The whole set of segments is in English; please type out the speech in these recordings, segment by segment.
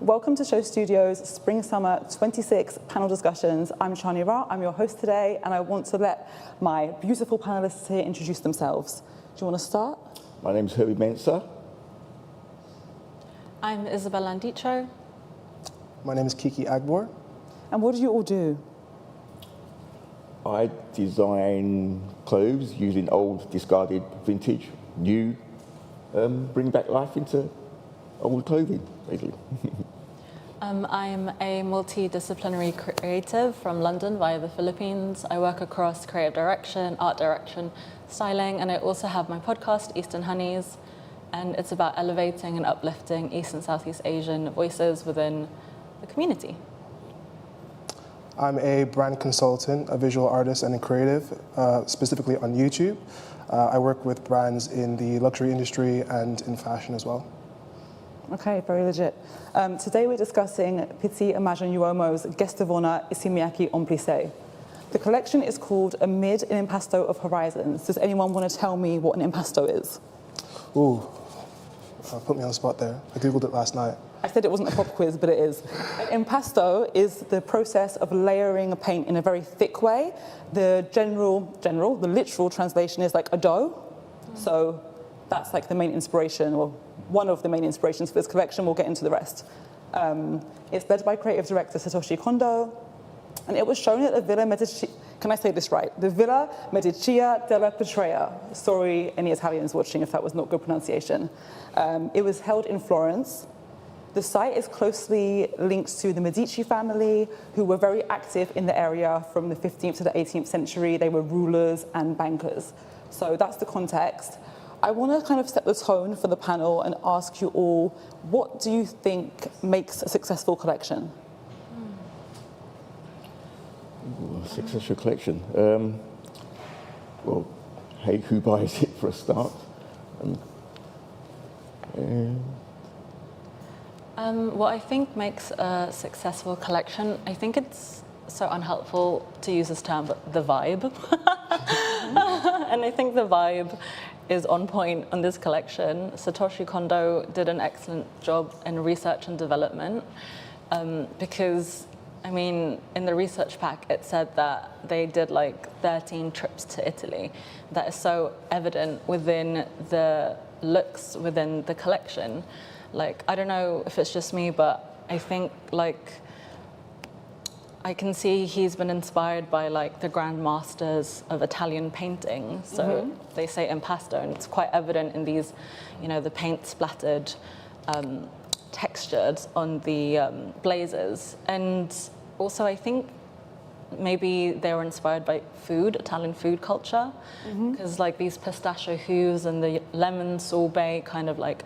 Welcome to Show Studios Spring Summer 26 panel discussions. I'm Chani Ra, I'm your host today, and I want to let my beautiful panelists here introduce themselves. Do you want to start? My name's Herbie Mensah. I'm Isabelle Landicho. My name is Kiki Agbor. And what do you all do? I design clothes using old, discarded, vintage, new, bring back life into old clothing, basically. I'm a multidisciplinary creative from London via the Philippines. I work across creative direction, art direction, styling, and I also have my podcast, Eastern Honeys, and it's about elevating and uplifting East and Southeast Asian voices within the community. I'm a brand consultant, a visual artist, and a creative, specifically on YouTube. I work with brands in the luxury industry and in fashion as well. Okay, very legit. Today we're discussing Pitti Uomo's guest of honor, Issey Miyake Homme Plissé. The collection is called Amid an Impasto of Horizons. Does anyone want to tell me what an impasto is? Ooh, put me on the spot there. I Googled it last night. I said it wasn't a pop quiz, but it is. An impasto is the process of layering a paint in a very thick way. The literal translation is like a dough. So that's like the main inspiration, or one of the main inspirations for this collection. We'll get into the rest. It's led by creative director Satoshi Kondo, and it was shown at the Villa Medici. Can I say this right? The Villa Medicea della Petrea. Sorry, any Italians watching if that was not good pronunciation. It was held in Florence. The site is closely linked to the Medici family, who were very active in the area from the 15th to the 18th century. They were rulers and bankers. So that's the context. I want to kind of set the tone for the panel and ask you all, what do you think makes a successful collection? Ooh, successful collection. Well, hey, who buys it for a start? What I think makes a successful collection, I think it's so unhelpful to use this term, but the vibe. And I think the vibe is on point on this collection. Satoshi Kondo did an excellent job in research and development because, I mean, in the research pack, it said that they did like 13 trips to Italy. That is so evident within the looks within the collection. Like, I don't know if it's just me, but I think like I can see he's been inspired by like the grand masters of Italian painting. So they say impasto, and it's quite evident in these, you know, the paint splattered textured on the blazers. And also I think maybe they were inspired by food, Italian food culture, because like these pistachio hues and the lemon sorbet kind of like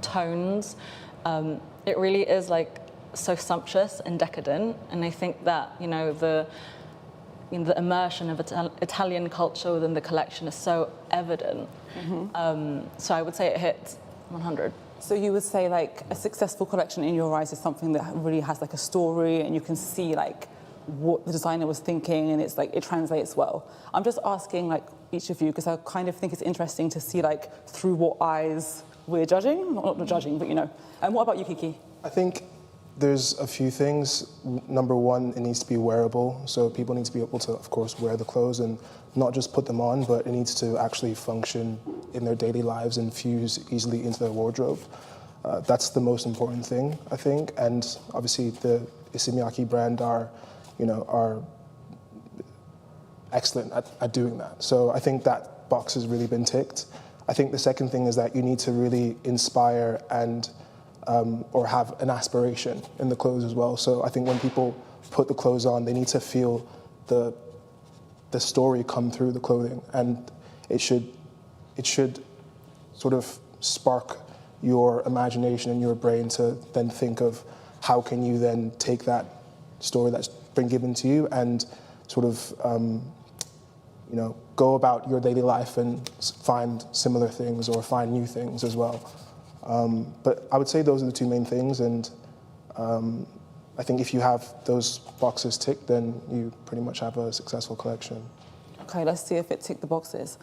tones, it really is like so sumptuous and decadent, and I think that, you know, the immersion of Italian culture within the collection is so evident. So I would say it hits 100. So you would say like a successful collection in your eyes is something that really has like a story, and you can see like what the designer was thinking, and it's like it translates well. I'm just asking like each of you, because I kind of think it's interesting to see like through what eyes we're judging, not judging, but you know. And what about you, Kiki? I think there's a few things. Number one, it needs to be wearable. So people need to be able to, of course, wear the clothes and not just put them on, but it needs to actually function in their daily lives and fuse easily into their wardrobe. That's the most important thing, I think. And obviously the Issey Miyake brand are excellent at doing that. So I think that box has really been ticked. I think the second thing is that you need to really inspire and or have an aspiration in the clothes as well. So I think when people put the clothes on, they need to feel the story come through the clothing, and it should sort of spark your imagination and your brain to then think of how can you then take that story that's been given to you and sort of go about your daily life and find similar things or find new things as well. But I would say those are the two main things, and I think if you have those boxes ticked, then you pretty much have a successful collection. Okay, let's see if it ticked the boxes.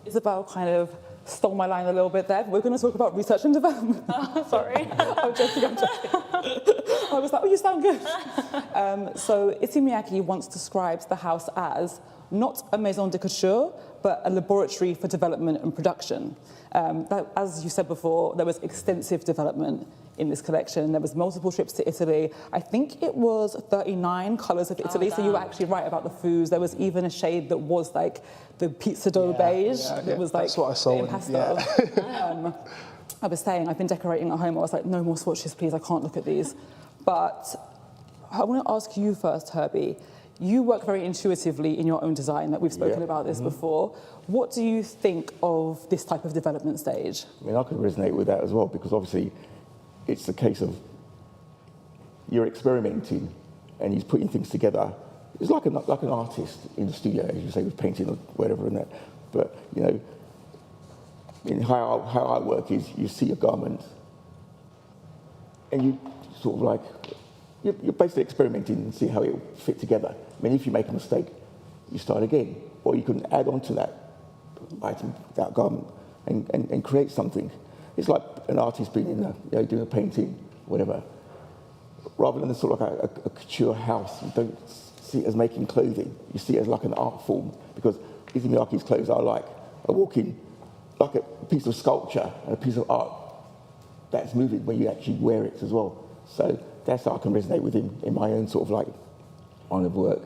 Isabelle kind of stole my line a little bit there. We're going to talk about research and development. Oh, sorry. I'm joking. I was like, oh, you sound good. So Issey Miyake once describes the house as not a maison de couture, but a laboratory for development and production. As you said before, there was extensive development in this collection. There was multiple trips to Italy. I think it was 39 colours of Italy, so you were actually right about the foods. There was even a shade that was like the pizza dough beige. That was like that's what I saw. impasto. I was saying, I've been decorating at home. I was like, no more swatches, please. I can't look at these. But I want to ask you first, Herbie. You work very intuitively in your own design, that we've spoken about this before. What do you think of this type of development stage? I mean, I can resonate with that as well, because obviously it's a case of you're experimenting and he's putting things together. It's like an artist in the studio, as you say, with painting or whatever and that. But, you know, in how I work is you see a garment and you sort of like, you're basically experimenting and see how it will fit together. I mean, if you make a mistake, you start again. Or you can add on to that item, that garment, and create something. It's like an artist being in doing a painting, whatever. Rather than sort of like a couture house, you don't see it as making clothing. You see it as like an art form. Because Issey Miyake's clothes are walking like a piece of sculpture and a piece of art that's moving when you actually wear it as well. So that's how I can resonate with him in my own sort of like line of work.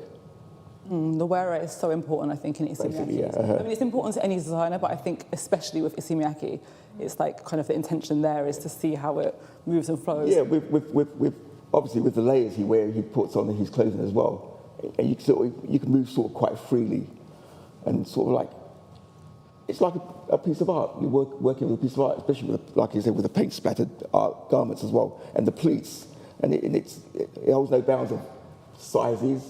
The wearer is so important, I think, in Issey Miyake. I mean, it's important to any designer, but I think especially with Issey Miyake, it's like kind of the intention there is to see how it moves and flows. Yeah, with obviously with the layers he puts on his clothing as well, and you can move sort of quite freely, and sort of like it's like a piece of art. You're working with a piece of art, especially with, like you said, with the paint splattered art garments as well, and the pleats, and it holds no bounds of sizes.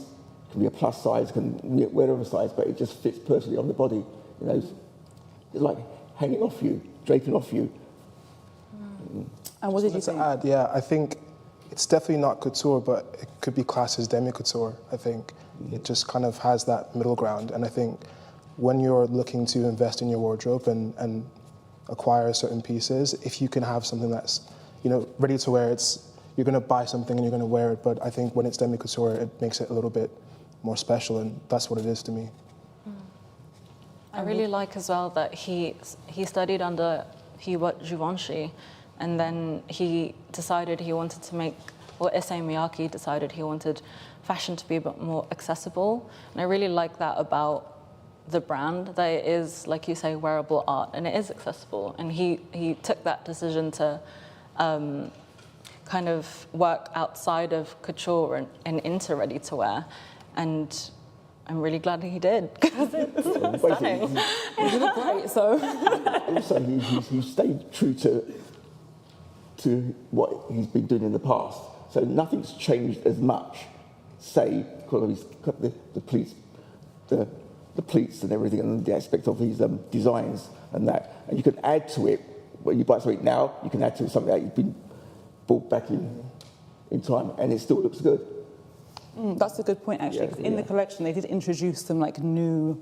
Can be a plus size, can be whatever size, but it just fits perfectly on the body. You know, it's like hanging off you, draping off you. And what did you think? I think it's definitely not couture, but it could be classed as demi-couture. I think it just kind of has that middle ground, and I think when you're looking to invest in your wardrobe and acquire certain pieces, if you can have something that's, you know, ready to wear, you're going to buy something and you're going to wear it, but I think when it's demi-couture, it makes it a little bit more special, and that's what it is to me. I really like as well that he studied under Givenchy, and then he decided he wanted to make, or Issey Miyake decided he wanted fashion to be a bit more accessible. And I really like that about the brand, that it is, like you say, wearable art, and it is accessible. And he took that decision to kind of work outside of couture and into ready-to-wear. And I'm really glad he did, because it's stunning. You look great, so. Also, he stayed true to what he's been doing in the past. So nothing's changed as much, say, because of the pleats and everything, and the aspect of his designs and that. And you can add to it, when you buy something now, you can add to it something that you've been bought back in time, and it still looks good. That's a good point, actually, because in the collection they did introduce some like new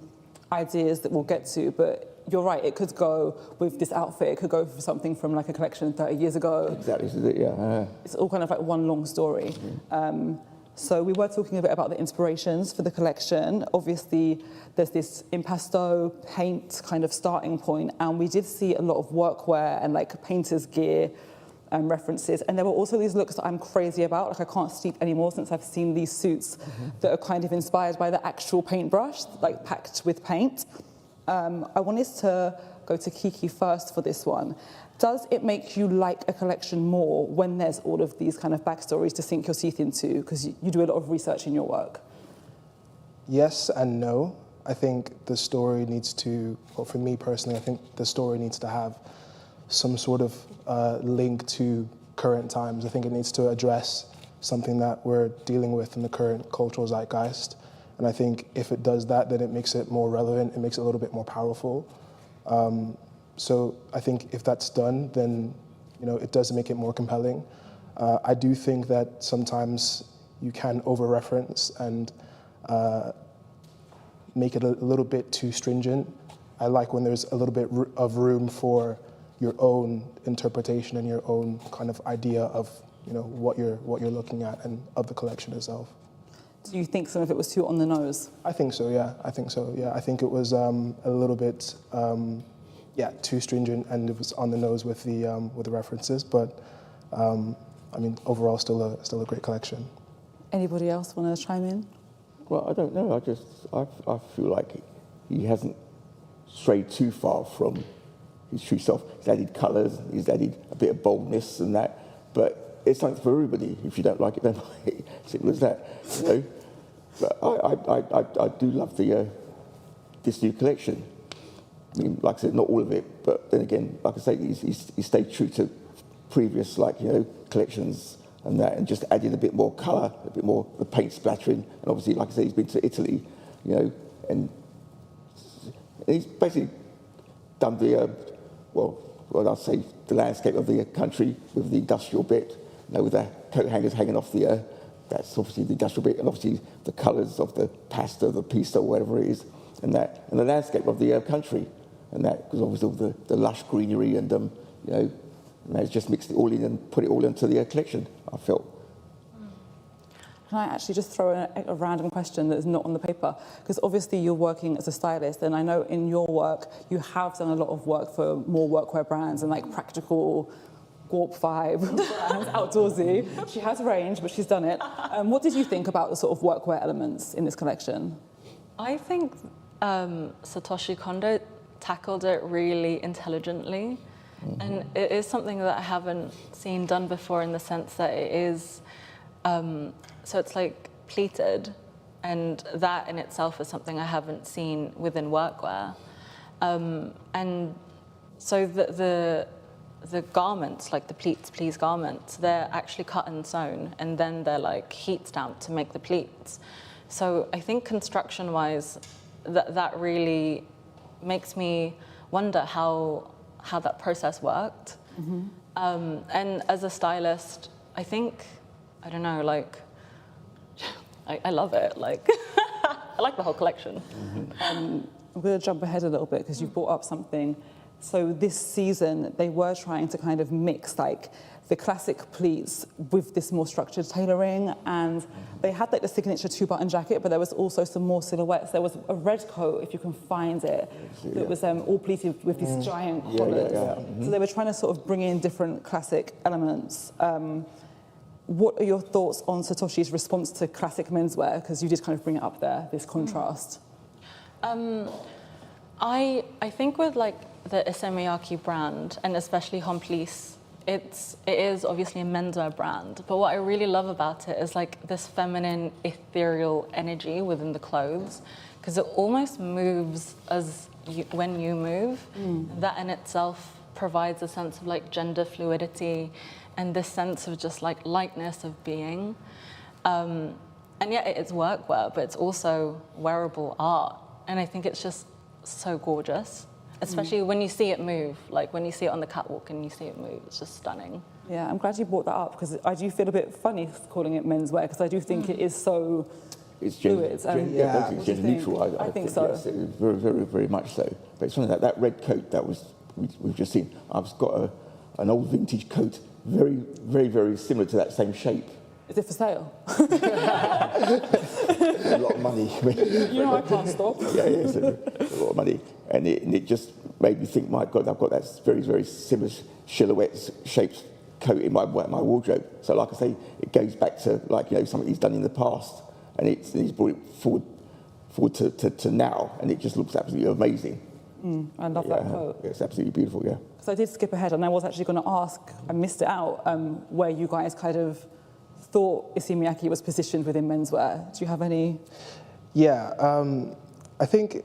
ideas that we'll get to, but you're right, it could go with this outfit, it could go for something from like a collection 30 years ago. Exactly, this is it, yeah. It's all kind of like one long story. So we were talking a bit about the inspirations for the collection. Obviously, there's this impasto paint kind of starting point, and we did see a lot of workwear and like painter's gear references. And there were also these looks that I'm crazy about. Like, I can't sleep anymore since I've seen these suits that are kind of inspired by the actual paintbrush, like packed with paint. I wanted to go to Kiki first for this one. Does it make you like a collection more when there's all of these kind of backstories to sink your teeth into? Because you do a lot of research in your work. Yes and no. I think the story needs to, well, for me personally, I think the story needs to have some sort of link to current times. I think it needs to address something that we're dealing with in the current cultural zeitgeist. And I think if it does that, then it makes it more relevant, it makes it a little bit more powerful. So I think if that's done, then it does make it more compelling. I do think that sometimes you can over-reference and make it a little bit too stringent. I like when there's a little bit of room for your own interpretation and your own kind of idea of, you know, what you're looking at and of the collection itself. Do you think some of it was too on the nose? I think so, yeah. I think so, yeah. I think it was a little bit, too stringent, and it was on the nose with the references. But I mean, overall, still a great collection. Anybody else want to chime in? Well, I don't know. I feel like he hasn't strayed too far from his true self. He's added colours, he's added a bit of boldness and that, but it's something for everybody. If you don't like it, don't buy it. Simple as that. You know? But I do love this new collection. I mean, like I said, not all of it, but then again, like I say, he's stayed true to previous, like, you know, collections and that, and just added a bit more colour, a bit more the paint splattering. And obviously, like I said, he's been to Italy, you know, and he's basically done the, well, I'd say the landscape of the country with the industrial bit, you know, with the coat hangers hanging off the, that's obviously the industrial bit, and obviously the colours of the pasta, the pista, whatever it is, and that, and the landscape of the country, and that, because obviously all the lush greenery and, you know, and it's just mixed it all in and put it all into the collection, I felt. Can I actually just throw a random question that is not on the paper? Because obviously you're working as a stylist, and I know in your work you have done a lot of work for more workwear brands and like practical Warp vibe brands, outdoorsy. She has range, but she's done it. What did you think about the sort of workwear elements in this collection? I think Satoshi Kondo tackled it really intelligently. And it is something that I haven't seen done before, in the sense that it is, so it's like pleated, and that in itself is something I haven't seen within workwear. And so the garments, like the pleats garments, they're actually cut and sewn, and then they're like heat stamped to make the pleats. So I think construction-wise, that really makes me wonder how that process worked. And as a stylist, I think, I don't know, like, I love it. Like, I like the whole collection. I'm going to jump ahead a little bit because you've brought up something. So this season, they were trying to kind of mix like the classic pleats with this more structured tailoring, and they had like the signature 2-button jacket, but there was also some more silhouettes. There was a red coat, if you can find it, that was all pleated with these giant collars. So they were trying to sort of bring in different classic elements. What are your thoughts on Satoshi's response to classic menswear? Because you did kind of bring it up there, this contrast. I think with like the Issey Miyake brand, and especially Homme Plissé, it is obviously a menswear brand, but what I really love about it is like this feminine, ethereal energy within the clothes, because it almost moves when you move. That in itself provides a sense of like gender fluidity and this sense of just like lightness of being. And yet it's workwear, but it's also wearable art. And I think it's just so gorgeous. Especially when you see it move, like when you see it on the catwalk and you see it move, it's just stunning. Yeah, I'm glad you brought that up, because I do feel a bit funny calling it menswear, because I do think it is so fluid. It's gender neutral. I think so. Yes, very, very, very much so. But it's something that red coat that we've just seen. I've got an old vintage coat, very, very, very similar to that same shape. Is it for sale? A lot of money. You know I can't stop. Yeah, it's a lot of money. And it just made me think, my God, I've got that very, very similar silhouette-shaped coat in my wardrobe. So like I say, it goes back to, like, you know, something he's done in the past, and he's brought it forward to now, and it just looks absolutely amazing. I love that coat. It's absolutely beautiful, yeah. So I did skip ahead, and I was actually going to ask, I missed it out, where you guys kind of thought Issey Miyake was positioned within menswear. Do you have any? Yeah, I think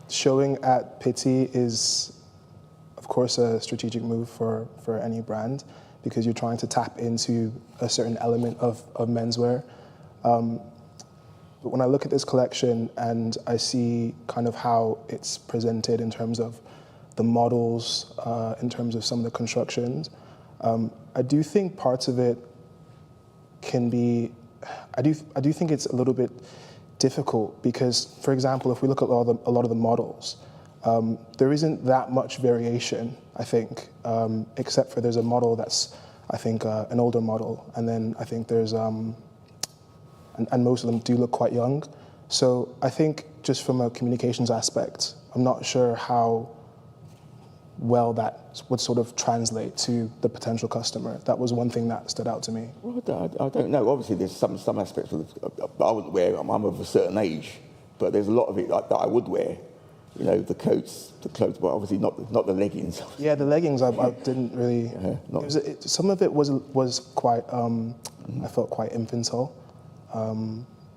showing at Pitti is, of course, a strategic move for any brand, because you're trying to tap into a certain element of menswear. But when I look at this collection and I see kind of how it's presented in terms of the models, in terms of some of the constructions, I do think parts of it can be, I do think it's a little bit difficult, because, for example, if we look at a lot of the models, There isn't that much variation, I think, except for there's a model that's, I think, an older model, and then I think there's, and most of them do look quite young. So I think just from a communications aspect, I'm not sure how well that would sort of translate to the potential customer. That was one thing that stood out to me. Well, I don't know. Obviously, there's some aspects of I wouldn't wear. I'm of a certain age, but there's a lot of it that I would wear. You know, the coats, the clothes, but obviously not the leggings. Yeah, the leggings I didn't really. Some of it was quite. I felt quite infantile,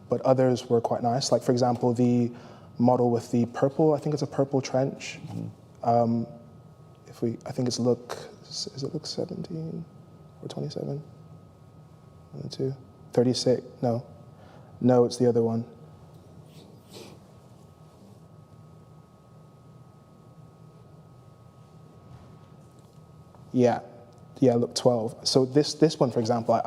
but others were quite nice. Like for example, the model with the purple. I think it's a purple trench. I think it's is it look 17 or 27? 1 and 2, 36. No, it's the other one. Yeah, look 12. So this one, for example,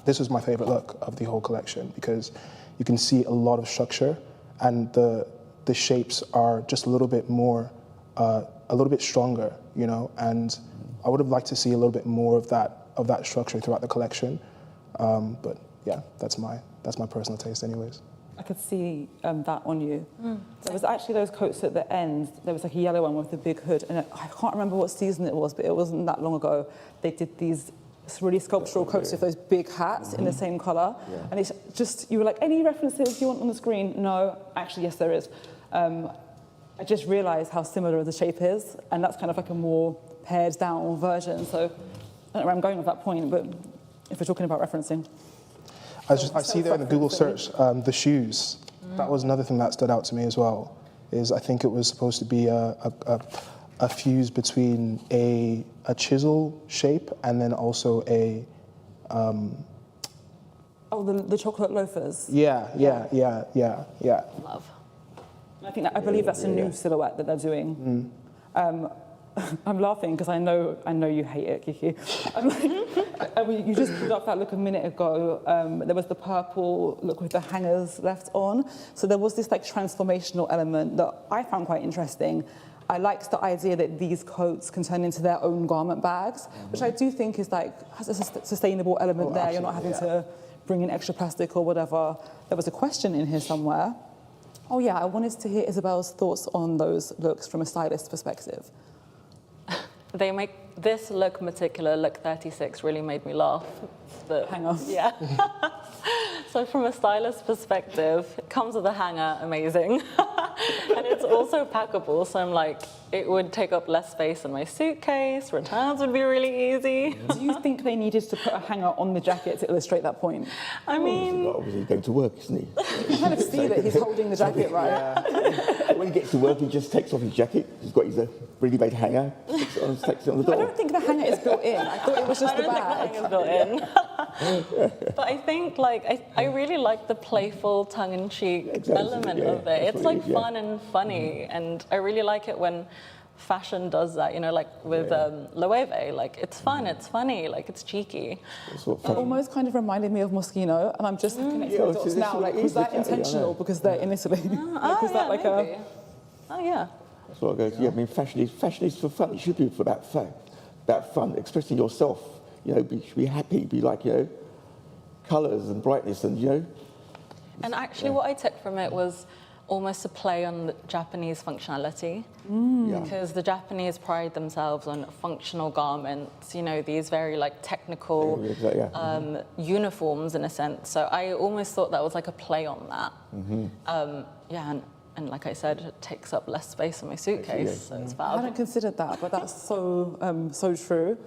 this was my favorite look of the whole collection because you can see a lot of structure and the shapes are just a little bit more, a little bit stronger, you know. And I would have liked to see a little bit more of that structure throughout the collection. But yeah, that's my personal taste, anyways. I could see that on you. There was actually those coats at the end. There was like a yellow one with the big hood, and I can't remember what season it was, but it wasn't that long ago. They did these really sculptural coats with those big hats in the same colour, and it's just, you were like, any references you want on the screen? No, actually, yes, there is. I just realised how similar the shape is, and that's kind of like a more pared down version. So I don't know where I'm going with that point, but if we're talking about referencing. I see there in the Google search, the shoes. That was another thing that stood out to me as well. Is I think it was supposed to be a fuse between a chisel shape and then also a. The chocolate loafers. Yeah. Love. I believe that's a new silhouette that they're doing. I'm laughing because I know you hate it, Kiki. You just pulled up that look a minute ago. There was the purple look with the hangers left on. So there was this like transformational element that I found quite interesting. I liked the idea that these coats can turn into their own garment bags, which I do think is like has a sustainable element there. You're not having to bring in extra plastic or whatever. There was a question in here somewhere. Oh yeah, I wanted to hear Isabelle's thoughts on those looks from a stylist perspective. They make this look in particular, look 36, really made me laugh. Hang on. Yeah. So from a stylist perspective, it comes with a hanger, amazing. And it's also packable, so I'm like, it would take up less space in my suitcase, returns would be really easy. Do you think they needed to put a hanger on the jacket to illustrate that point? I mean... Obviously going to work, isn't he? You kind of see that he's holding the jacket, right? Yeah. When he gets to work, he just takes off his jacket. He's got his ready-made hanger, takes it on the door. I don't think the hanger is built in. I thought it was just the bag. I don't think the hanger is built in. But I think, like, I really like the playful, tongue-in-cheek element of it. It's like fun and funny, and I really like it when fashion does that, you know, like with Loewe, like it's fun, it's funny, like it's cheeky. It almost kind of reminded me of Moschino, and I'm just connecting the dots now. Like, was that intentional because they're in Italy? Was that like maybe. Oh yeah. That's what I go. Yeah, I mean, fashion is for fun. It should be for about fun, expressing yourself. You know, be happy, be like, you know, colours and brightness, and you know. And actually, what I took from it was almost a play on the Japanese functionality, because the Japanese pride themselves on functional garments, you know, these very like technical uniforms in a sense. So I almost thought that was like a play on that. And like I said, it takes up less space in my suitcase, so it's fab. I hadn't considered that, but that's so true.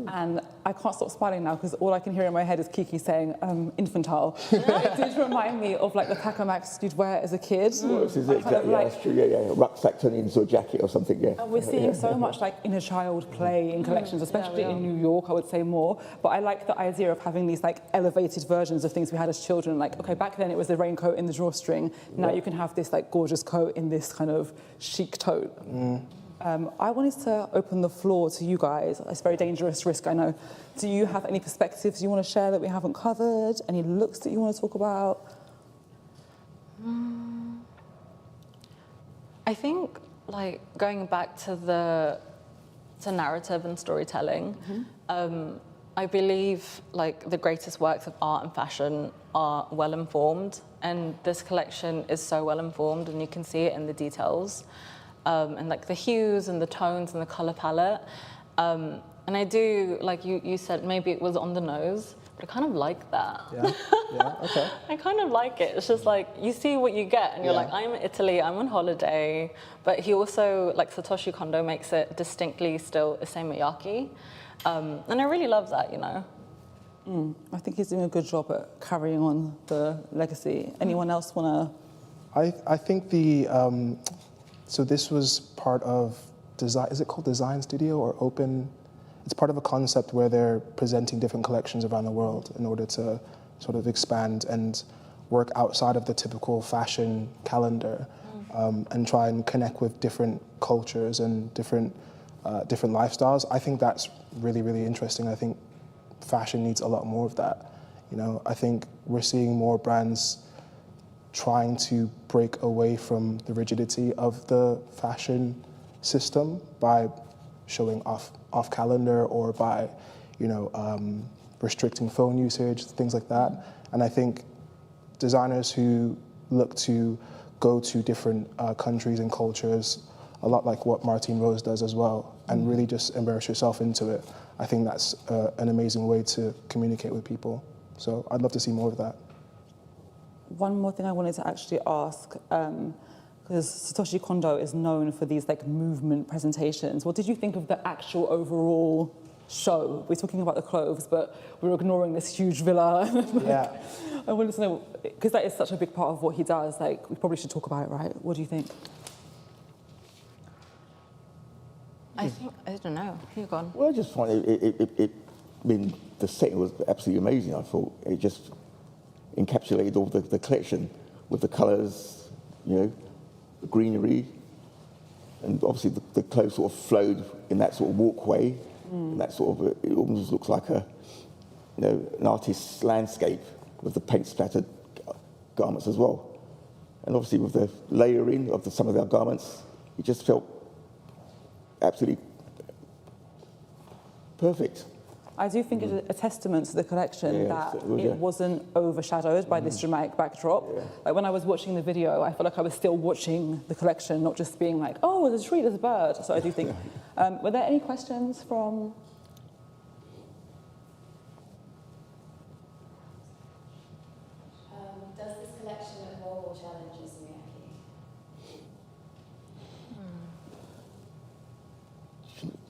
And I can't stop smiling now because all I can hear in my head is Kiki saying infantile. It did remind me of like the Pacamax you'd wear as a kid. That's true. Yeah. Rucksack turning into a jacket or something. Yeah. And we're seeing so much like inner child play in collections, especially in New York. I would say more. But I like the idea of having these like elevated versions of things we had as children. Like, okay, back then it was the raincoat in the drawstring. Now you can have this like gorgeous coat in this kind of chic tote. I wanted to open the floor to you guys. It's a very dangerous risk, I know. Do you have any perspectives you want to share that we haven't covered? Any looks that you want to talk about? I think like going back to narrative and storytelling, I believe like the greatest works of art and fashion are well informed, and this collection is so well informed, and you can see it in the details, and like the hues and the tones and the color palette. And I do, like you said, maybe it was on the nose, but I kind of like that. Yeah, okay. I kind of like it. It's just like, you see what you get, and you're like, I'm in Italy, I'm on holiday. But he also, like Satoshi Kondo makes it distinctly still Issey Miyake. And I really love that, you know. I think he's doing a good job at carrying on the legacy. Anyone else want I think the, so this was part of design, is it called Design Studio or Open? It's part of a concept where they're presenting different collections around the world in order to sort of expand and work outside of the typical fashion calendar, and try and connect with different cultures and different lifestyles. I think that's really, really interesting. I think fashion needs a lot more of that. You know, I think we're seeing more brands trying to break away from the rigidity of the fashion system by showing off calendar, or by, you know, restricting phone usage, things like that. And I think designers who look to go to different countries and cultures, a lot like what Martine Rose does as well, and really just immerse yourself into it, I think that's an amazing way to communicate with people. So I'd love to see more of that. One more thing I wanted to actually ask, because Satoshi Kondo is known for these like movement presentations. What did you think of the actual overall show? We're talking about the clothes, but we're ignoring this huge villa. Yeah. I wanted to know, because that is such a big part of what he does, like we probably should talk about it, right? What do you think? I don't know. You've gone. Well, I just find I mean, the setting was absolutely amazing. I thought it just encapsulated all the collection with the colours, you know, the greenery, and obviously the clothes sort of flowed in that sort of walkway, and that sort of, it almost looks like a, you know, an artist's landscape with the paint splattered garments as well. And obviously with the layering of some of their garments, it just felt absolutely perfect. I do think it's a testament to the collection that it wasn't overshadowed by this dramatic backdrop. Like when I was watching the video, I felt like I was still watching the collection, not just being like, oh, there's a tree, there's a bird. So I do think, were there any questions from? Does this collection look more or challenges Miyake?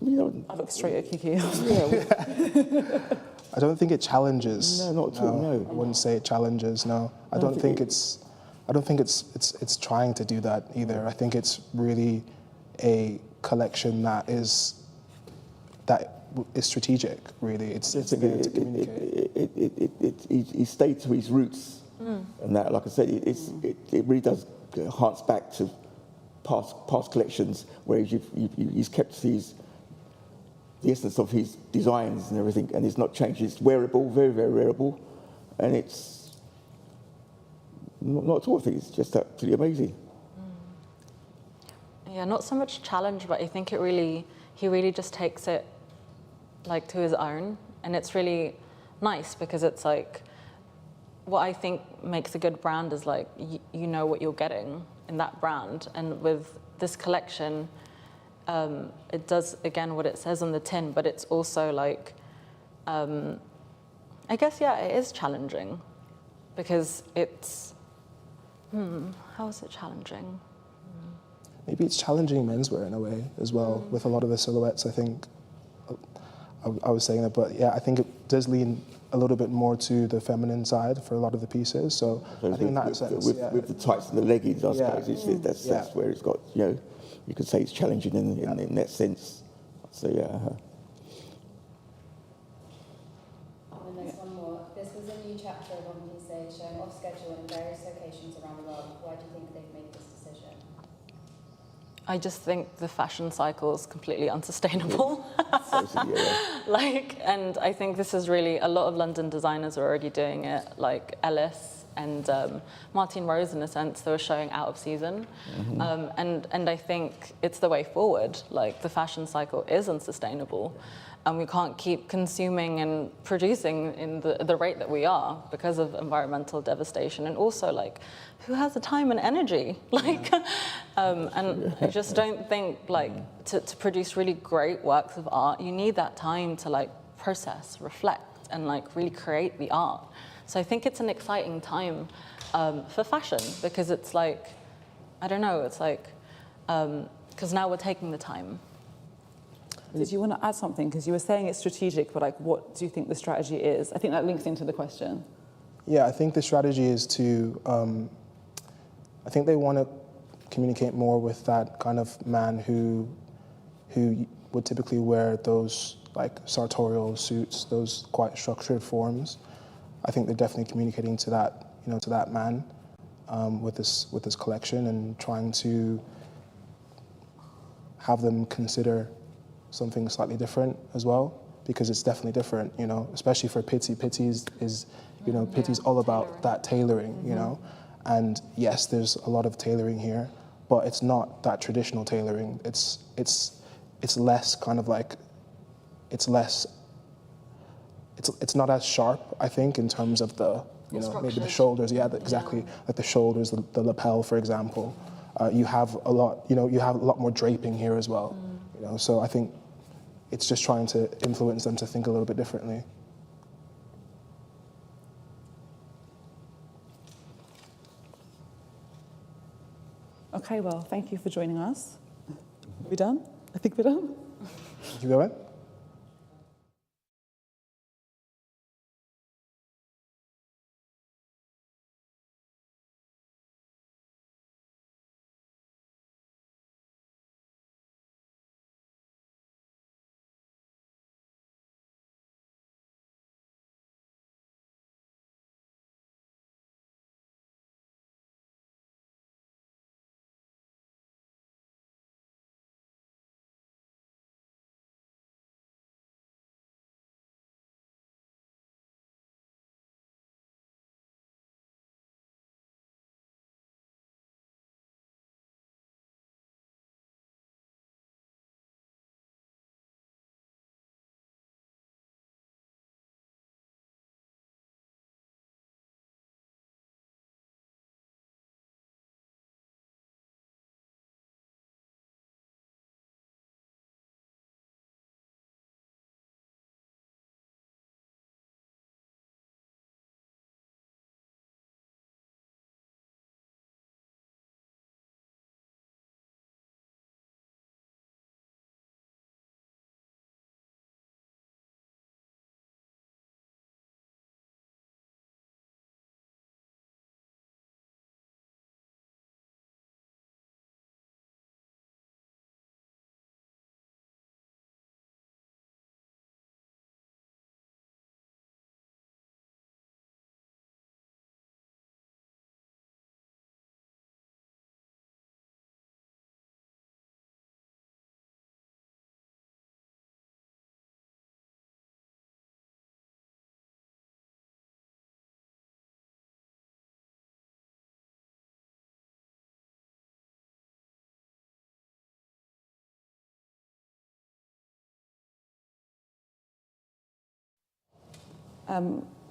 You know, I look straight at Kiki. I don't think it challenges. No, not at all, no. I wouldn't say it challenges, no. I don't think it's trying to do that either. I think it's really a collection that is strategic, really. It's there to communicate. He stayed to his roots, and that, like I said, it really does harks back to past collections, where he's kept the essence of his designs and everything, and it's not changed. It's wearable, very, very wearable, and it's not at all. I think it's just absolutely amazing. Yeah, not so much challenge, but I think he really just takes it like to his own, and it's really nice because it's like, what I think makes a good brand is like you know what you're getting in that brand, and with this collection, it does again what it says on the tin, but it's also like, I guess it is challenging, because it's how is it challenging? Maybe it's challenging menswear in a way as well, with a lot of the silhouettes, I think. I was saying that, but yeah, I think it does lean a little bit more to the feminine side for a lot of the pieces. So I think in that sense, with the tights and the leggings, I suppose that's where it's got, you know, you could say it's challenging in that sense. So And there's one more. This was a new chapter of Homme Plissé showing off schedule in various locations around the world. Why do you think they've made this decision? I just think the fashion cycle is completely unsustainable. And I think this is really, a lot of London designers are already doing it, like Ellis and Martine Rose, in a sense, they were showing out of season. And I think it's the way forward. Like, the fashion cycle is unsustainable. And we can't keep consuming and producing in the rate that we are because of environmental devastation. And also, like, who has the time and energy? Like, and I just don't think, like, to produce really great works of art, you need that time to, like, process, reflect, and, like, really create the art. So I think it's an exciting time for fashion, because it's like, I don't know, it's like, because now we're taking the time. Did you want to add something? Because you were saying it's strategic, but like, what do you think the strategy is? I think that links into the question. Yeah, I think the strategy is to, I think they want to communicate more with that kind of man who would typically wear those like sartorial suits, those quite structured forms. I think they're definitely communicating to that, you know, to that man with this collection, and trying to have them consider something slightly different as well, because it's definitely different, you know, especially for Pitti. Pitti is you know, Pitti's all about that tailoring, you know, and yes, there's a lot of tailoring here, but it's not that traditional tailoring. It's less kind of like, it's not as sharp, I think, in terms of the, you know, maybe the shoulders, exactly, like the shoulders, the lapel, for example. You have a lot, you know, you have a lot more draping here as well. You know, so I think it's just trying to influence them to think a little bit differently. Okay, well, thank you for joining us. Are we done? I think we're done. You go in?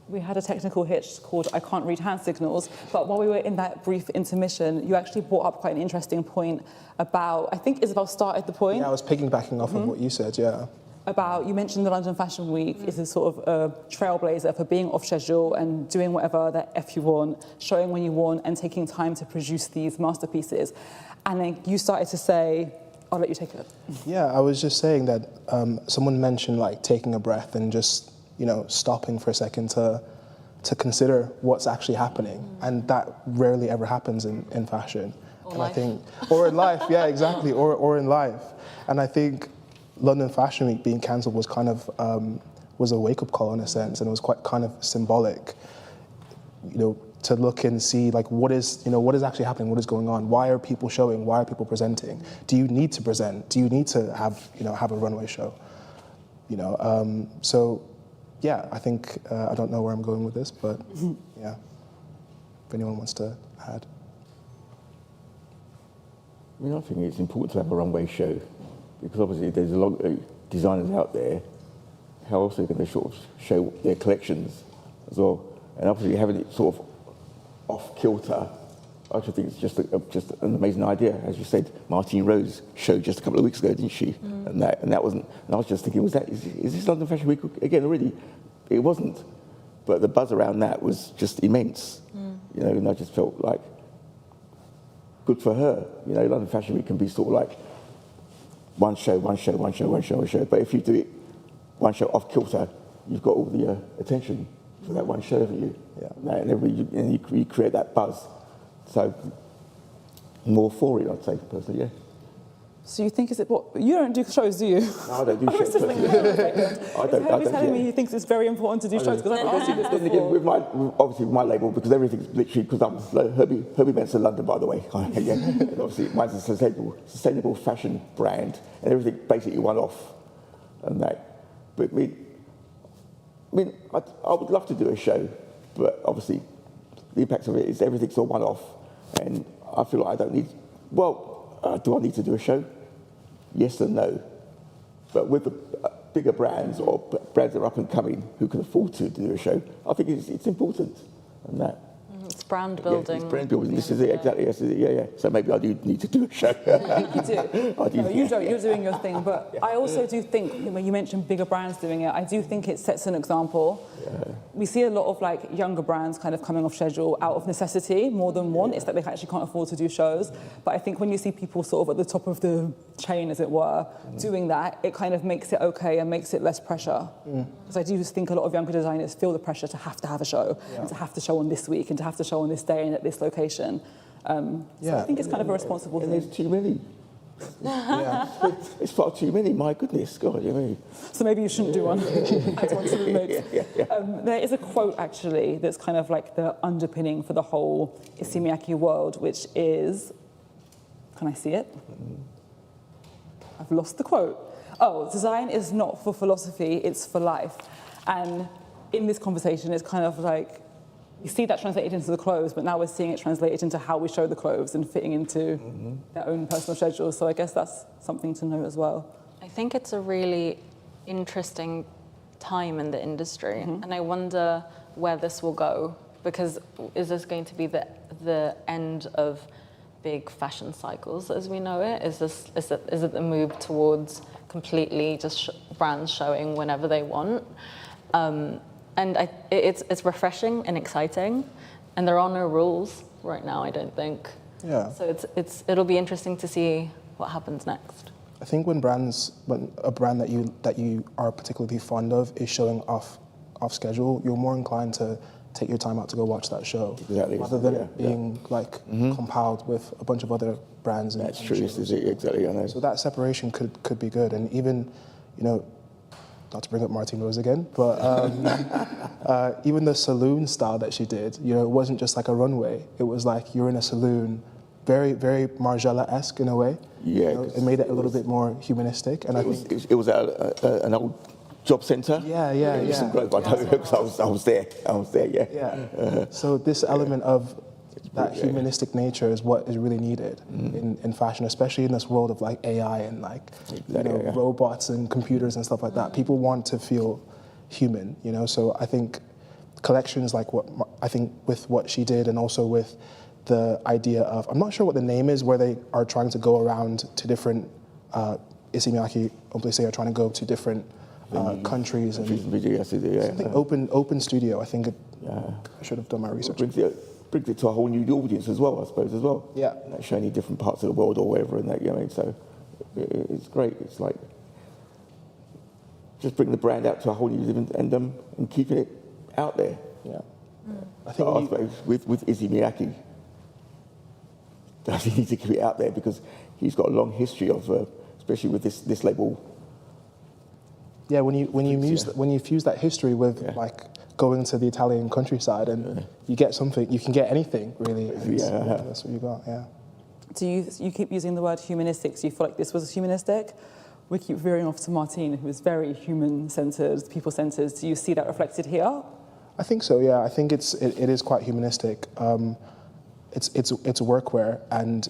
We had a technical hitch called I can't read hand signals, but while we were in that brief intermission, you actually brought up quite an interesting point about, I think Isabelle started the point. Yeah, I was piggybacking off of what you said, yeah. About, you mentioned the London Fashion Week is a sort of a trailblazer for being off schedule and doing whatever the F you want, showing when you want, and taking time to produce these masterpieces. And then you started to say, I'll let you take it. Yeah, I was just saying that someone mentioned like taking a breath and just, you know, stopping for a second to consider what's actually happening. And that rarely ever happens in fashion. Or and life. I think, or in life, yeah, exactly, or in life. And I think London Fashion Week being cancelled was kind of, was a wake-up call in a sense, and it was quite kind of symbolic. to look and see like what is actually happening, what is going on, why are people showing, why are people presenting? Do you need to present? Do you need to have a runway show? So yeah, I think I don't know where I'm going with this, but yeah, if anyone wants to add. I mean, I think it's important to have a runway show because obviously there's a lot of designers out there. How else are they going to sort of show their collections as well? And obviously having it sort of off kilter, I just think it's just an amazing idea. As you said, Martine Rose showed just a couple of weeks ago, didn't she? And that wasn't. And I was just thinking, is this London Fashion Week again already? It wasn't, but the buzz around that was just immense. And I just felt like good for her. London Fashion Week can be sort of like one show. But if you do it one show off kilter, you've got all the attention for that one show, haven't you? Yeah. And you create that buzz. So more for it, I'd say, personally, yeah. So you think you don't do shows, do you? No, I don't do I was shows. just thinking, Herbie's telling me Yeah. he thinks it's very important to do shows because I've asked you this Then again, before. obviously with my label, because everything's literally, because I'm Herbie Mensah London, by the way. Yeah. And obviously mine's a sustainable fashion brand, and everything basically one-off and that. But I mean, I would love to do a show, but obviously the impact of it is everything's all one-off, and I feel like I don't need. Well, do I need to do a show? Yes and no. But with the bigger brands or brands that are up and coming who can afford to do a show, I think it's important, and that. It's brand building. Yeah, it's brand building. This is it, exactly. Yes, yeah. So maybe I do need to do a show. You do. I do. No, you don't. You're doing your thing. But I also do think, when you mentioned bigger brands doing it, I do think it sets an example. Yeah. We see a lot of like younger brands kind of coming off schedule out of necessity more than want. It's that they actually can't afford to do shows. But I think when you see people sort of at the top of the chain, as it were, doing that, it kind of makes it okay and makes it less pressure. Because I do just think a lot of younger designers feel the pressure to have a show, and to have to show on this week, and to have to show on this day and at this location. So I think it's kind of a responsible thing. There's too many. It's far too many, my goodness, God, you mean. So maybe you shouldn't do one. Add one to the notes. There is a quote, actually, that's kind of like the underpinning for the whole Issey Miyake world, which is, can I see it? I've lost the quote. Oh, design is not for philosophy, it's for life. And in this conversation, it's kind of like, you see that translated into the clothes, but now we're seeing it translated into how we show the clothes and fitting into their own personal schedules. So I guess that's something to note as well. I think it's a really interesting time in the industry, and I wonder where this will go, because is this going to be the end of big fashion cycles as we know it? Is it the move towards completely just brands showing whenever they want? And it's refreshing and exciting, and there are no rules right now, I don't think. Yeah. So it'll be interesting to see what happens next. I think when a brand that you are particularly fond of is showing off schedule, you're more inclined to take your time out to go watch that show, rather than it being compiled with a bunch of other brands. That's true. Exactly. I know. So that separation could be good, and even, not to bring up Martine Rose again, but even the saloon style that she did, it wasn't just like a runway. It was like you're in a saloon, very, very Margiela-esque in a way. Yeah. It made it a little bit more humanistic. And it was an old job centre. Yeah. Some Grove, I know, because I was there, yeah. Yeah. So this element of that humanistic nature is what is really needed in fashion, especially in this world of like AI and like robots and computers and stuff like that. People want to feel human, So I think collections like with what she did, and also with the idea of, I'm not sure what the name is, where they are trying to go around to different Issey Miyake, Homme Plissé are trying to go to different countries and something open studio. I think I should have done my research. Brings it to a whole new audience as well, I suppose, as well. Yeah. And showing you different parts of the world or wherever, and that, so it's great. It's like just bringing the brand out to a whole new and keeping it out there. Yeah. I suppose with Issey Miyake, does he need to keep it out there because he's got a long history of, especially with this label. Yeah, when you fuse that history with like going to the Italian countryside and you get something, you can get anything really. Yeah. That's what you got, yeah. Do you keep using the word humanistic? Do you feel like this was humanistic? We keep veering off to Martine, who is very human-centered, people-centered. Do you see that reflected here? I think so, yeah. I think it is quite humanistic. It's workwear, and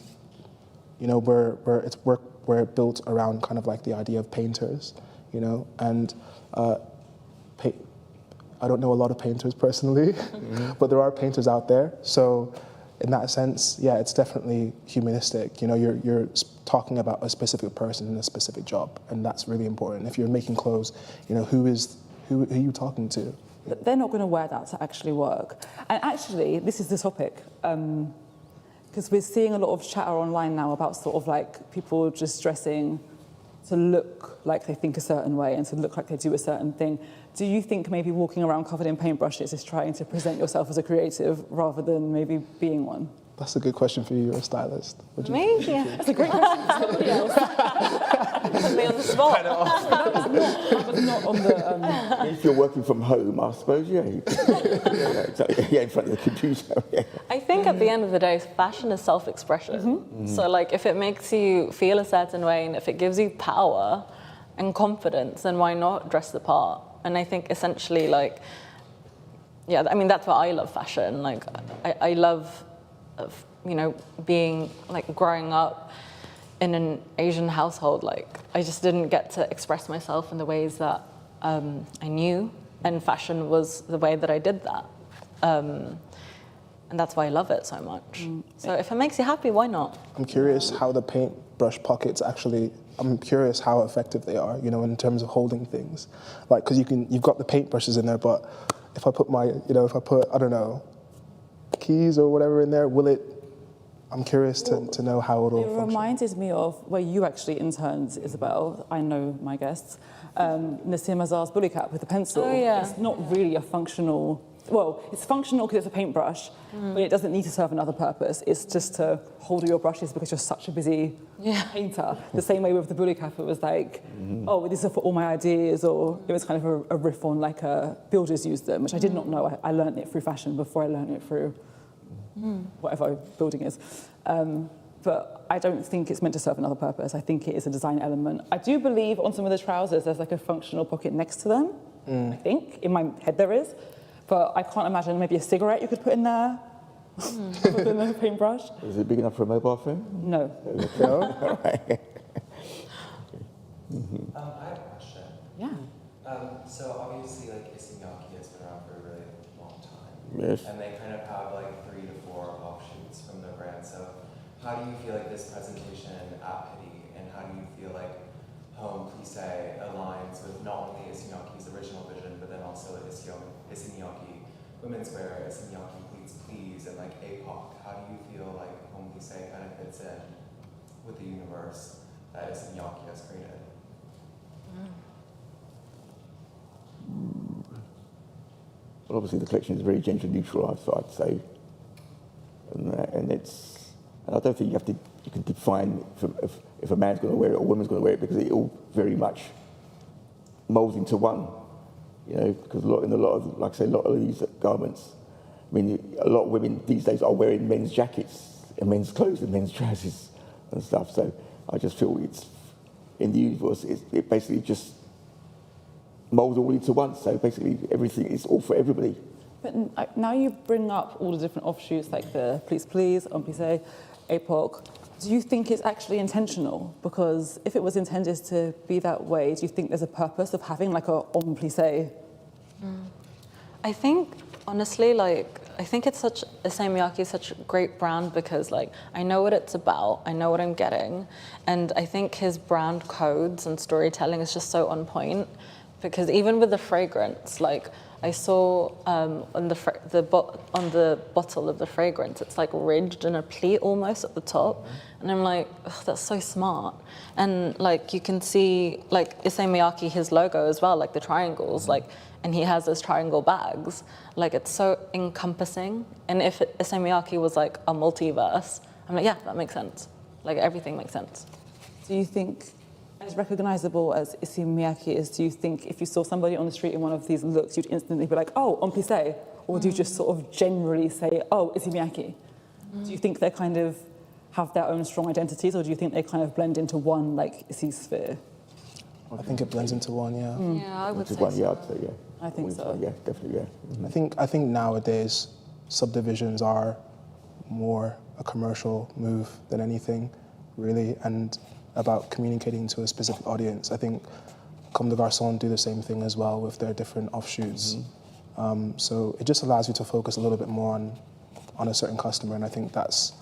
you know we're built around kind of like the idea of painters, you know, and I don't know a lot of painters personally, but there are painters out there. So in that sense, yeah, it's definitely humanistic. You know, you're talking about a specific person in a specific job, and that's really important. If you're making clothes, you know, who are you talking to? But they're not going to wear that to actually work. And actually, this is the topic, because we're seeing a lot of chatter online now about sort of like people just dressing to look like they think a certain way and to look like they do a certain thing. Do you think maybe walking around covered in paintbrushes is trying to present yourself as a creative rather than maybe being one? That's a good question for you. You're a stylist. Maybe. That's a great question. Somebody else. Put me on the spot. That was not on the... If you're working from home, I suppose, yeah. Exactly. Yeah, in front of the computer. Yeah. I think at the end of the day, fashion is self-expression. So like if it makes you feel a certain way and if it gives you power and confidence, then why not dress the part? And I think essentially like, yeah, I mean, that's why I love fashion. Like I love, you know, being like growing up in an Asian household, like I just didn't get to express myself in the ways that I knew, and fashion was the way that I did that. And that's why I love it so much. So if it makes you happy, why not? I'm curious how the paintbrush pockets actually, I'm curious how effective they are, you know, in terms of holding things. Like, because you've got the paintbrushes in there, but if I put I don't know, keys or whatever in there, I'm curious to know how it'll function. It reminded me of where you actually interned, Isabelle. I know my guests. Nassim Azar's bully cap with the pencil. Oh, yeah. It's not really a functional... Well, it's functional because it's a paintbrush, but it doesn't need to serve another purpose. It's just to hold all your brushes because you're such a busy painter. The same way with the bully cap, it was like, oh, these are for all my ideas, or it was kind of a riff on like builders use them, which I did not know. I learned it through fashion before I learned it through whatever building is. But I don't think it's meant to serve another purpose. I think it is a design element. I do believe on some of the trousers there's like a functional pocket next to them. I think, in my head there is. But I can't imagine maybe a cigarette you could put in there other than a paintbrush. Is it big enough for a mobile phone? No. No? I have a question. Yeah. So obviously, like Issey Miyake has been around for a really long time. Yes. And they kind of have like 3 to 4 offshoots from the brand. So how do you feel like this presentation at Pitti, and how do you feel like Homme Plissé aligns with not only Issey Miyake's original vision, but then also Issey Miyake women's wear, Issey Miyake Please, and like Agbor? How do you feel like Homme Plissé kind of fits in with the universe that Issey Miyake has created? Well, obviously the collection is very gender neutral, I'd say, and I don't think you can define if a man's going to wear it or a woman's going to wear it, because it all very much molds into one, you know. Because a lot of these garments, I mean, a lot of women these days are wearing men's jackets and men's clothes and men's trousers and stuff. So I just feel it's in the universe. It basically just molds all into one. So basically everything is all for everybody. But now you bring up all the different offshoots, like the Please, Homme Plissé, Agbor. Do you think it's actually intentional? Because if it was intended to be that way, do you think there's a purpose of having like a Homme Plissé? I think, honestly, like, I think it's Issey Miyake is such a great brand because, like, I know what it's about, I know what I'm getting, and I think his brand codes and storytelling is just so on point, because even with the fragrance, like, I saw on the bottle of the fragrance, it's like ridged in a pleat almost at the top. And I'm like, that's so smart. And like you can see like Issey Miyake, his logo as well, like the triangles, like, and he has those triangle bags. Like it's so encompassing. And if Issey Miyake was like a multiverse, I'm like, yeah, that makes sense. Like everything makes sense. Do you think, as recognisable as Issey Miyake is, do you think if you saw somebody on the street in one of these looks, you'd instantly be like, oh, Homme Plissé? Or do you just sort of generally say, oh, Issey Miyake? Do you think they kind of have their own strong identities, or do you think they kind of blend into one, like, Issey sphere? I think it blends into one, yeah. Yeah, I would say One, so. yeah, I'd say, yeah. I think so. Yeah, definitely, yeah. I think nowadays subdivisions are more a commercial move than anything, really, and about communicating to a specific audience. I think Comme des Garçons do the same thing as well with their different offshoots. So it just allows you to focus a little bit more on a certain customer, and I think that's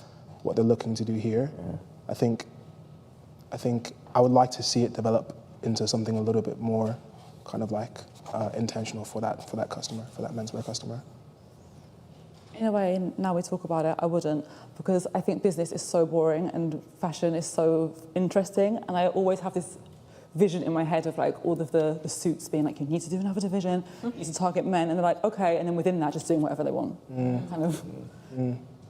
what they're looking to do here. Yeah. I think I would like to see it develop into something a little bit more kind of like intentional for that customer, for that menswear customer. In a way, now we talk about it, I wouldn't, because I think business is so boring and fashion is so interesting, and I always have this vision in my head of like all of the suits being like, you need to do another division, you need to target men, and they're like, okay, and then within that, just doing whatever they want. Kind of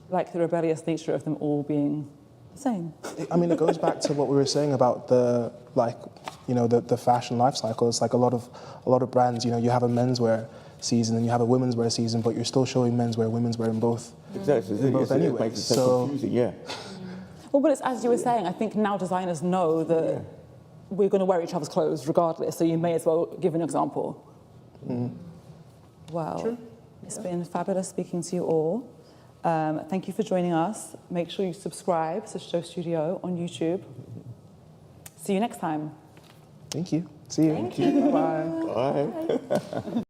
like the rebellious nature of them all being the same. I mean, it goes back to what we were saying about the fashion life cycle. It's like a lot of brands, you know, you have a menswear season and you have a women's wear season, but you're still showing menswear, women's wear in both. Exactly. In both anyway. It makes it so confusing, yeah. Well, but it's as you were saying, I think now designers know that we're going to wear each other's clothes regardless, so you may as well give an example. Wow. True. It's been fabulous speaking to you all. Thank you for joining us. Make sure you subscribe to Show Studio on YouTube. See you next time. Thank you. See you. Thank you. Bye. Bye.